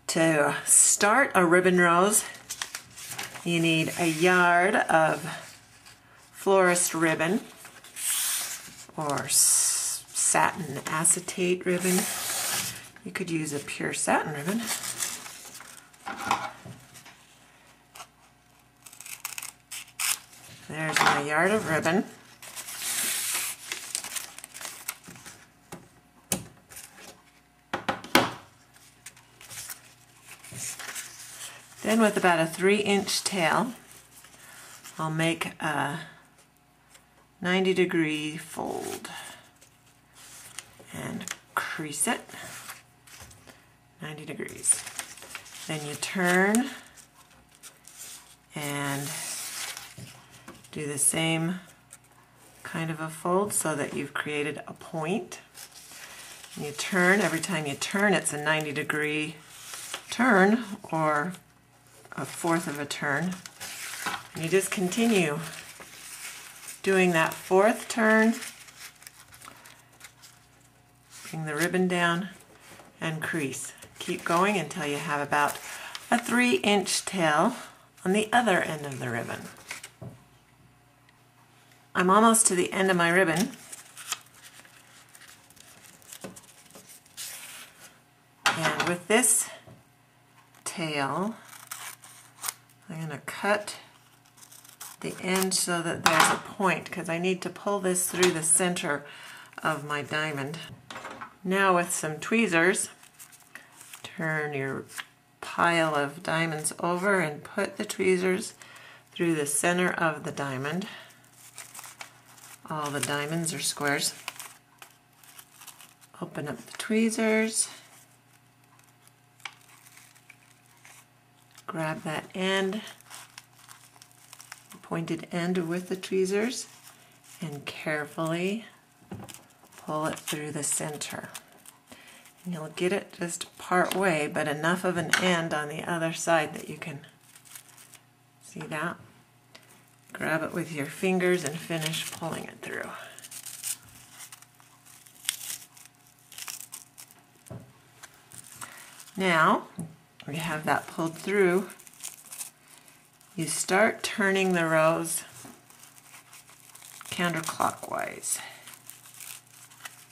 To start a ribbon rose, you need a yard of florist ribbon or satin acetate ribbon. You could use a pure satin ribbon. There's my yard of ribbon. Then with about a 3-inch tail, I'll make a 90-degree fold and crease it 90 degrees. Then you turn and do the same kind of a fold so that you've created a point. And you turn, every time you turn it's a 90-degree turn or a fourth of a turn. And you just continue doing that fourth turn, bring the ribbon down and crease. Keep going until you have about a 3-inch tail on the other end of the ribbon. I'm almost to the end of my ribbon. And with this tail, I'm going to cut the end so that there's a point because I need to pull this through the center of my diamond. Now with some tweezers, turn your pile of diamonds over and put the tweezers through the center of the diamond. All the diamonds are squares. Open up the tweezers. Grab that end, pointed end with the tweezers, and carefully pull it through the center. And you'll get it just part way, but enough of an end on the other side that you can see that. Grab it with your fingers and finish pulling it through. Now, we have that pulled through. You start turning the rose counterclockwise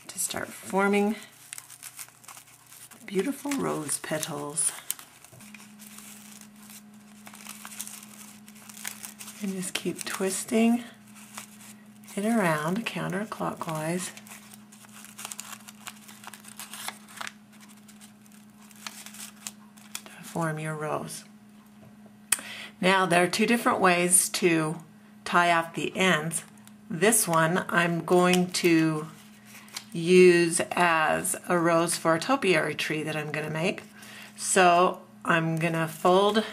to start forming beautiful rose petals. And just keep twisting it around counterclockwise. Form your rose. Now there are two different ways to tie off the ends. This one I'm going to use as a rose for a topiary tree that I'm going to make. So I'm going to fold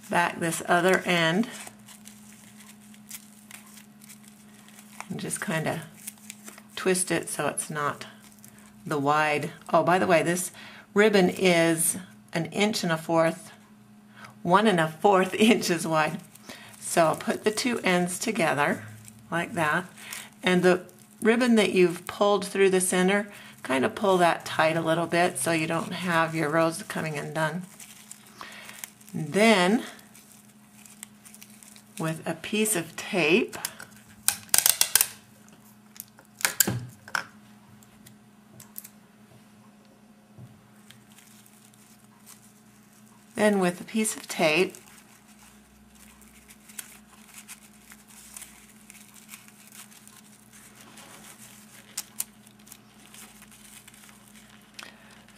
back this other end and just kind of twist it so it's not the wide. Oh, by the way, this ribbon is 1 1/4 inches wide. So I'll put the two ends together like that, and the ribbon that you've pulled through the center, kind of pull that tight a little bit so you don't have your rose coming undone. And then with a piece of tape,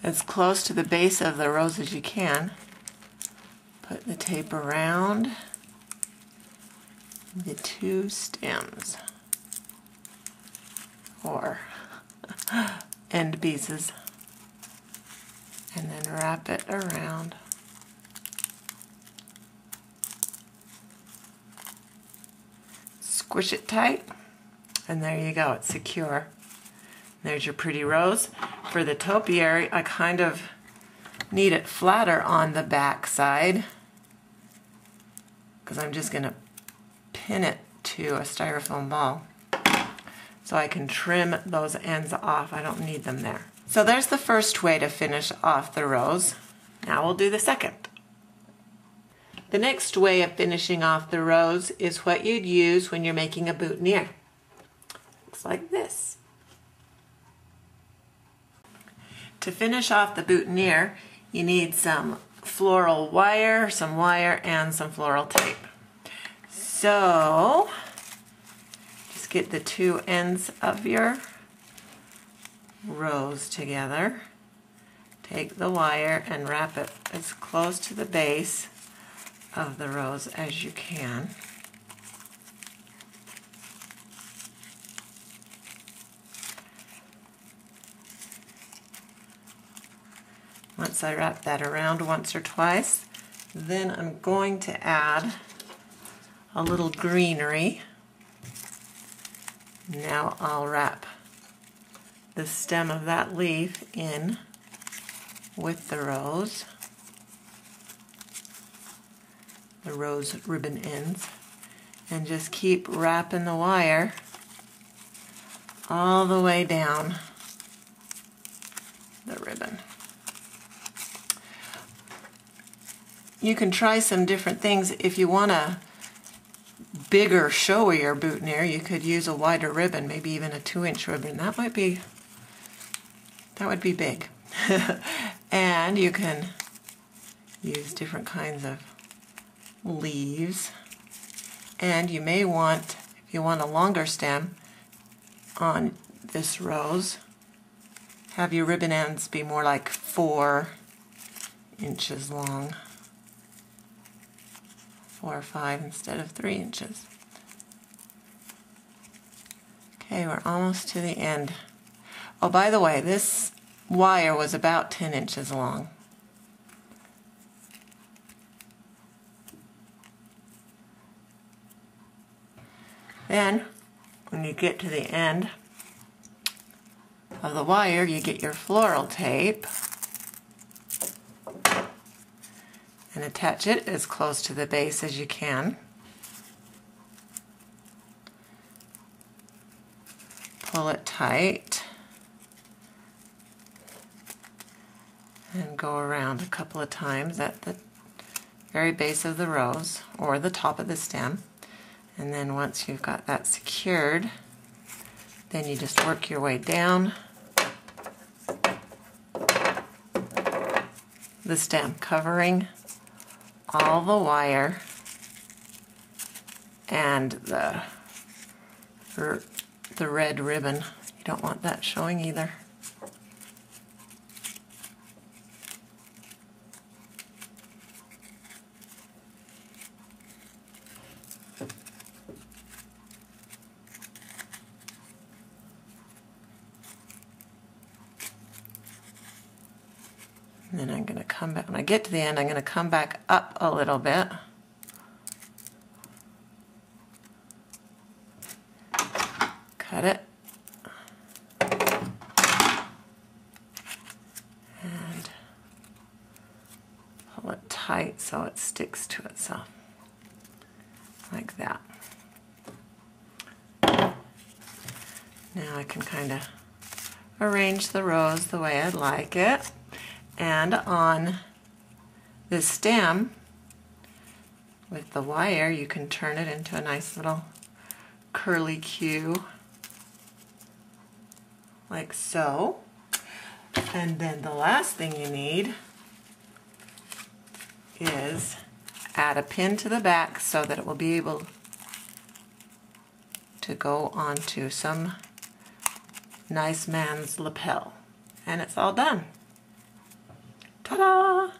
as close to the base of the rose as you can, put the tape around the two stems or end pieces, and then wrap it around. Squish it tight, and there you go, it's secure. There's your pretty rose. For the topiary, I kind of need it flatter on the back side because I'm just going to pin it to a styrofoam ball so I can trim those ends off. I don't need them there. So there's the first way to finish off the rose. Now we'll do the second. The next way of finishing off the rose is what you'd use when you're making a boutonniere. Looks like this. To finish off the boutonniere, you need some floral wire, and some floral tape. So, just get the two ends of your rose together. Take the wire and wrap it as close to the base of the rose as you can. Once I wrap that around once or twice, then I'm going to add a little greenery. Now I'll wrap the stem of that leaf in with the rose ribbon ends, and just keep wrapping the wire all the way down the ribbon. You can try some different things. If you want a bigger, showier boutonniere, you could use a wider ribbon, maybe even a 2-inch ribbon. That would be big. And you can use different kinds of leaves. And you may want, if you want a longer stem on this rose, have your ribbon ends be more like 4 inches long. 4 or 5 instead of 3 inches. Okay, we're almost to the end. Oh, by the way, this wire was about 10 inches long. Then, when you get to the end of the wire, you get your floral tape and attach it as close to the base as you can. Pull it tight and go around a couple of times at the very base of the rose or the top of the stem. And then once you've got that secured, then you just work your way down the stem, covering all the wire and the red ribbon. You don't want that showing either. And then I'm going to come back, when I get to the end, I'm going to come back up a little bit. Cut it. And pull it tight so it sticks to itself. Like that. Now I can kind of arrange the rose the way I'd like it. And on this stem, with the wire, you can turn it into a nice little curly Q, like so. And then the last thing you need is add a pin to the back so that it will be able to go onto some nice man's lapel. And it's all done. Ta-da!